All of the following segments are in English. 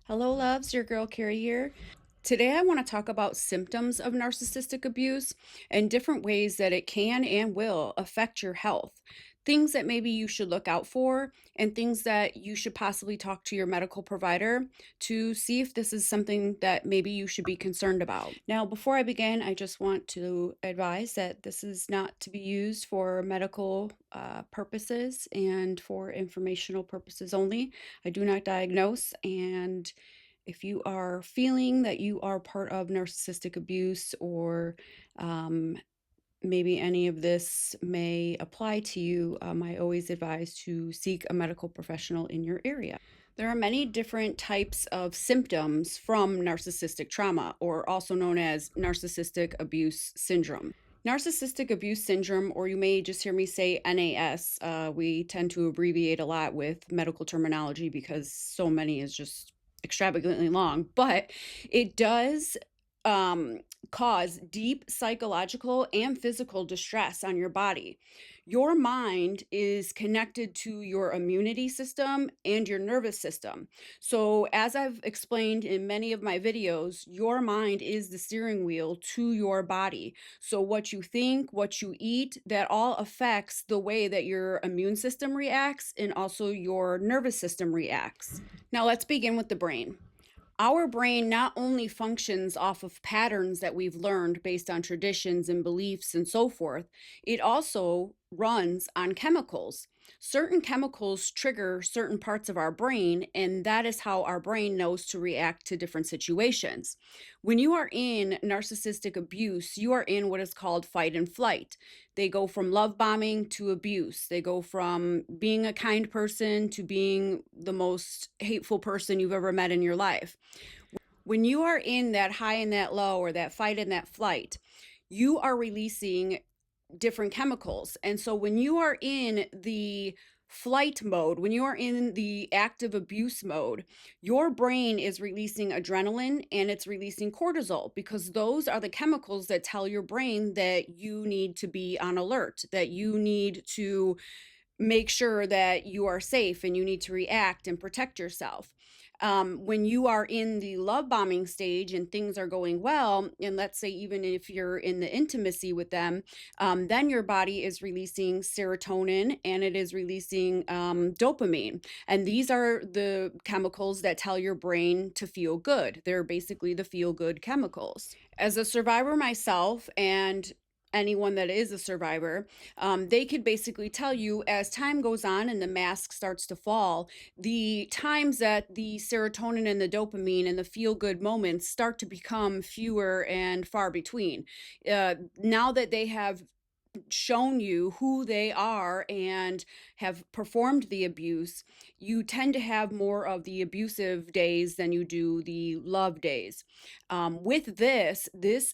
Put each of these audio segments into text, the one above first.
Hello, loves. Your girl Carrie here. Today, I want to talk about symptoms of narcissistic abuse and different ways that it can and will affect your health. Things that maybe you should look out for, and things that you should possibly talk to your medical provider to see if this is something that maybe you should be concerned about. Now, before I begin, I just want to advise that this is not to be used for medical purposes and for informational purposes only. I do not diagnose, and if you are feeling that you are part of narcissistic abuse or um, maybe any of this may apply to you, I always advise to seek a medical professional in your area. There are many different types of symptoms from narcissistic trauma, or also known as narcissistic abuse syndrome. Narcissistic abuse syndrome, or you may just hear me say NAS, we tend to abbreviate a lot with medical terminology because so many is just extravagantly long, but it does um, cause deep psychological and physical distress on your body. Your mind is connected to your immunity system and your nervous system. So, as I've explained in many of my videos, your mind is the steering wheel to your body. So, what you think, what you eat, that all affects the way that your immune system reacts and also your nervous system reacts. Now, let's begin with the brain. Our brain not only functions off of patterns that we've learned based on traditions and beliefs and so forth, it also runs on chemicals. Certain chemicals trigger certain parts of our brain, and that is how our brain knows to react to different situations. When you are in narcissistic abuse, you are in what is called fight and flight. They go from love bombing to abuse. They go from being a kind person to being the most hateful person you've ever met in your life. When you are in that high and that low, or that fight and that flight, you are releasing different chemicals. And so when you are in the flight mode, when you are in the active abuse mode, your brain is releasing adrenaline and it's releasing cortisol, because those are the chemicals that tell your brain that you need to be on alert, that you need to make sure that you are safe and you need to react and protect yourself. When you are in the love bombing stage and things are going well, and let's say even if you're in the intimacy with them, then your body is releasing serotonin and it is releasing dopamine. And these are the chemicals that tell your brain to feel good. They're basically the feel good chemicals. As a survivor myself, and anyone that is a survivor, they could basically tell you as time goes on and the mask starts to fall, the times that the serotonin and the dopamine and the feel good moments start to become fewer and far between. Now that they have shown you who they are and have performed the abuse, you tend to have more of the abusive days than you do the love days. With this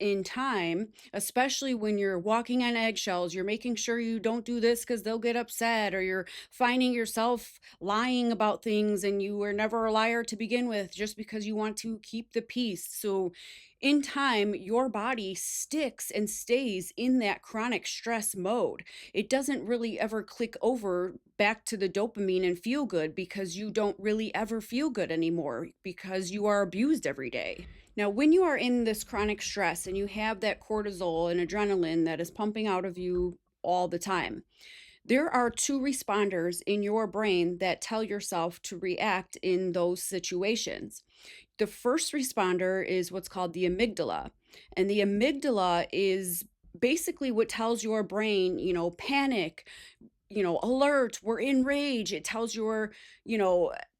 in time, especially when you're walking on eggshells, you're making sure you don't do this because they'll get upset, or you're finding yourself lying about things and you were never a liar to begin with just because you want to keep the peace. So in time, your body sticks and stays in that chronic stress mode. It doesn't really ever click over back to the dopamine and feel good, because you don't really ever feel good anymore because you are abused every day. Now, when you are in this chronic stress and you have that cortisol and adrenaline that is pumping out of you all the time, there are two responders in your brain that tell yourself to react in those situations. The first responder is what's called the amygdala. And the amygdala is basically what tells your brain, panic, alert, we're in rage. It tells your,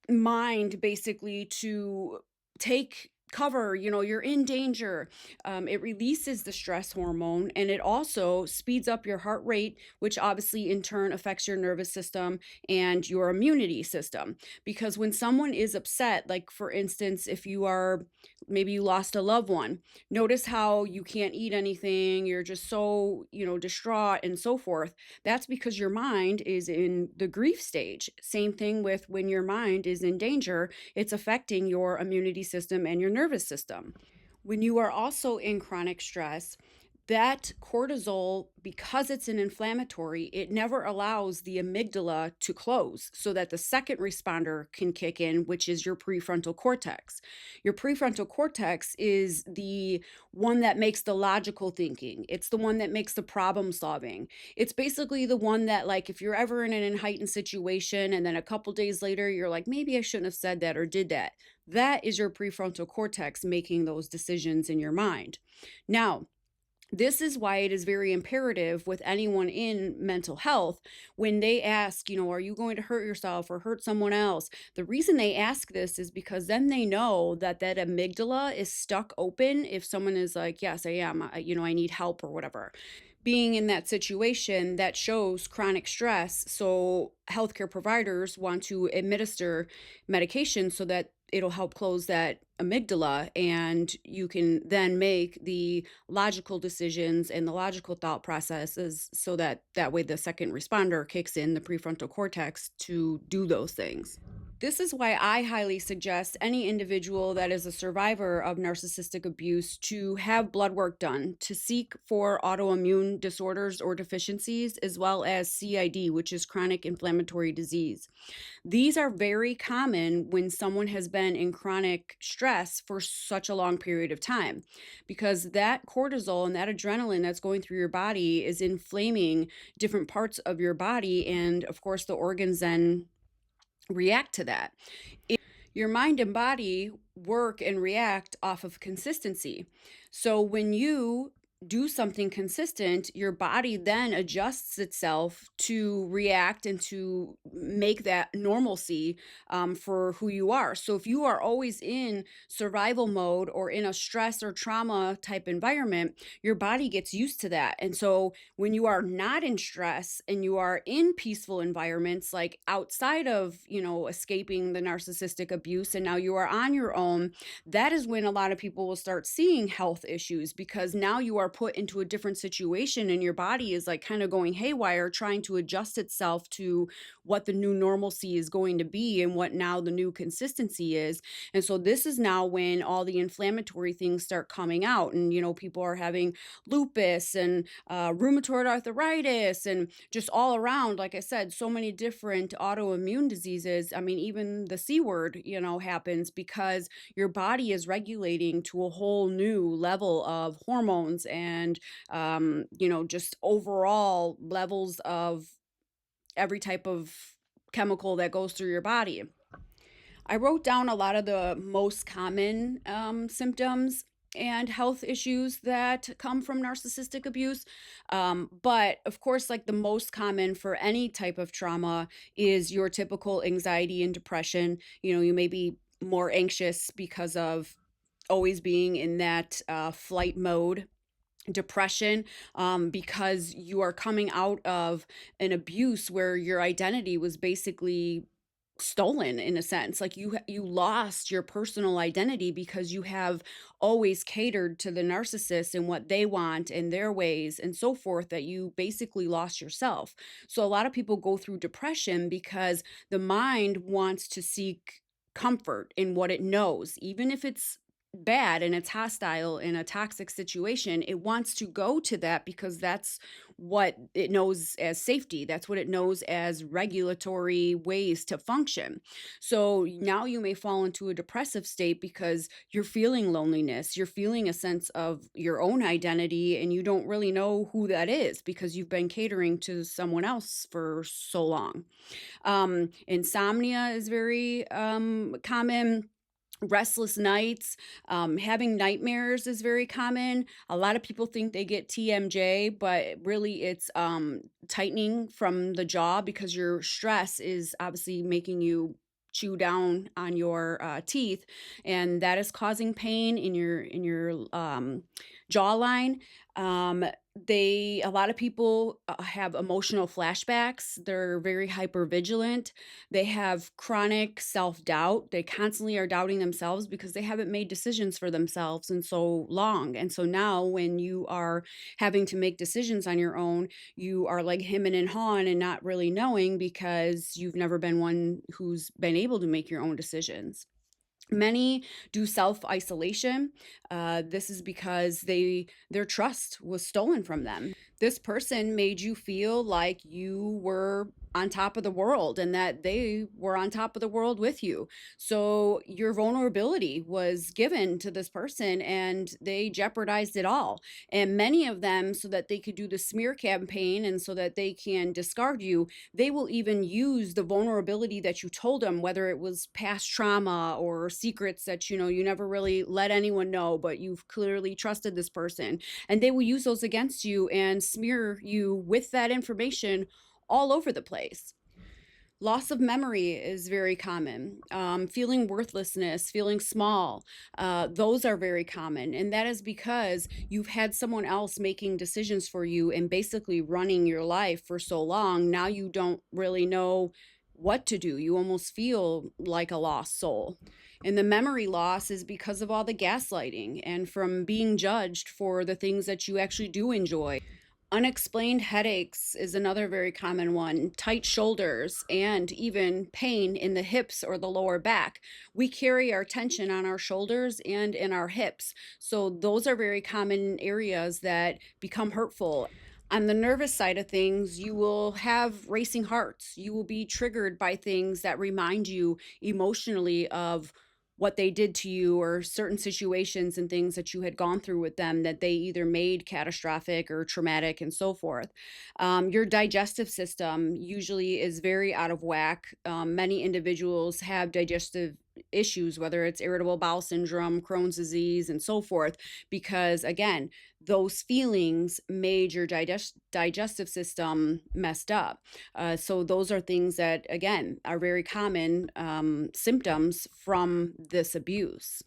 mind basically to take cover, you're in danger. It releases the stress hormone, and it also speeds up your heart rate, which obviously in turn affects your nervous system and your immunity system. Because when someone is upset, like for instance, if you are, maybe you lost a loved one, notice how you can't eat anything, you're just so, distraught and so forth. That's because your mind is in the grief stage. Same thing with when your mind is in danger, it's affecting your immunity system and your nervous system. When you are also in chronic stress, That cortisol, because it's an inflammatory, it never allows the amygdala to close so that the second responder can kick in, which is your prefrontal cortex. Your prefrontal cortex is the one that makes the logical thinking. It's the one that makes the problem solving. It's basically the one that, like, if you're ever in an heightened situation and then a couple days later you're like, maybe I shouldn't have said that or did that. That is your prefrontal cortex making those decisions in your mind. Now, this is why it is very imperative with anyone in mental health when they ask, are you going to hurt yourself or hurt someone else? The reason they ask this is because then they know that amygdala is stuck open if someone is like, yes, I am, I need help or whatever. Being in that situation, that shows chronic stress. So healthcare providers want to administer medication so that it'll help close that amygdala, and you can then make the logical decisions and the logical thought processes so that way the second responder kicks in the prefrontal cortex to do those things. This is why I highly suggest any individual that is a survivor of narcissistic abuse to have blood work done, to seek for autoimmune disorders or deficiencies, as well as CID, which is chronic inflammatory disease. These are very common when someone has been in chronic stress for such a long period of time, because that cortisol and that adrenaline that's going through your body is inflaming different parts of your body. And of course, the organs then react to that. Your mind and body work and react off of consistency. So when you do something consistent, your body then adjusts itself to react and to make that normalcy for who you are. So if you are always in survival mode or in a stress or trauma type environment, your body gets used to that. And so when you are not in stress and you are in peaceful environments, like outside of, escaping the narcissistic abuse, and now you are on your own, that is when a lot of people will start seeing health issues, because now you are put into a different situation and your body is like kind of going haywire, trying to adjust itself to what the new normalcy is going to be and what now the new consistency is. And so this is now when all the inflammatory things start coming out, and people are having lupus and rheumatoid arthritis and just all around, like I said, so many different autoimmune diseases. I mean, even the C word, happens because your body is regulating to a whole new level of hormones and, just overall levels of every type of chemical that goes through your body. I wrote down a lot of the most common symptoms and health issues that come from narcissistic abuse. But of course, like the most common for any type of trauma is your typical anxiety and depression. You may be more anxious because of always being in that flight mode. Depression, because you are coming out of an abuse where your identity was basically stolen, in a sense. Like you lost your personal identity because you have always catered to the narcissist and what they want and their ways and so forth, that you basically lost yourself. So a lot of people go through depression because the mind wants to seek comfort in what it knows, even if it's bad and it's hostile in a toxic situation. It wants to go to that because that's what it knows as safety. That's what it knows as regulatory ways to function. So now you may fall into a depressive state because you're feeling loneliness. You're feeling a sense of your own identity, and you don't really know who that is because you've been catering to someone else for so long. Insomnia is very common. Restless nights, having nightmares is very common. A lot of people think they get TMJ, but really it's tightening from the jaw, because your stress is obviously making you chew down on your teeth, and that is causing pain in your jawline. A lot of people have emotional flashbacks. They're very hypervigilant. They have chronic self-doubt. They constantly are doubting themselves because they haven't made decisions for themselves in so long. And so now when you are having to make decisions on your own, you are like hemming and hawing and not really knowing, because you've never been one who's been able to make your own decisions. Many do self-isolation. This is because their trust was stolen from them. This person made you feel like you were on top of the world and that they were on top of the world with you. So your vulnerability was given to this person and they jeopardized it all. And many of them, so that they could do the smear campaign and so that they can discard you, they will even use the vulnerability that you told them, whether it was past trauma or secrets that you never really let anyone know, but you've clearly trusted this person, and they will use those against you and smear you with that information all over the place. Loss of memory is very common. Feeling worthlessness, feeling small, those are very common. And that is because you've had someone else making decisions for you and basically running your life for so long. Now you don't really know what to do. You almost feel like a lost soul. And the memory loss is because of all the gaslighting and from being judged for the things that you actually do enjoy. Unexplained headaches is another very common one, tight shoulders, and even pain in the hips or the lower back. We carry our tension on our shoulders and in our hips. So, those are very common areas that become hurtful. On the nervous side of things, you will have racing hearts. You will be triggered by things that remind you emotionally of what they did to you or certain situations and things that you had gone through with them that they either made catastrophic or traumatic and so forth. Your digestive system usually is very out of whack. Many individuals have digestive issues, whether it's irritable bowel syndrome, Crohn's disease, and so forth, because again, those feelings made your digestive system messed up. So those are things that, again, are very common symptoms from this abuse.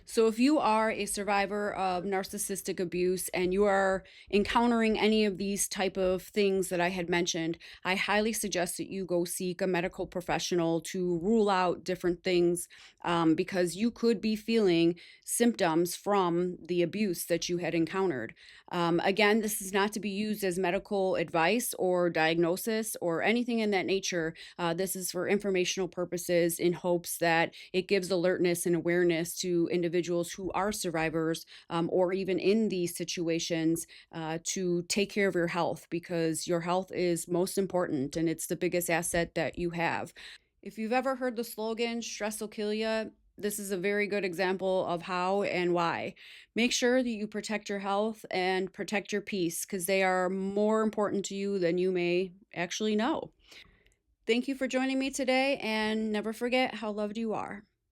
So if you are a survivor of narcissistic abuse and you are encountering any of these type of things that I had mentioned, I highly suggest that you go seek a medical professional to rule out different things, because you could be feeling symptoms from the abuse that you had encountered. Again, this is not to be used as medical advice or diagnosis or anything in that nature. This is for informational purposes in hopes that it gives alertness and awareness to individuals who are survivors, or even in these situations, to take care of your health, because your health is most important and it's the biggest asset that you have. If you've ever heard the slogan, stress will kill you, this is a very good example of how and why. Make sure that you protect your health and protect your peace, because they are more important to you than you may actually know. Thank you for joining me today, and never forget how loved you are.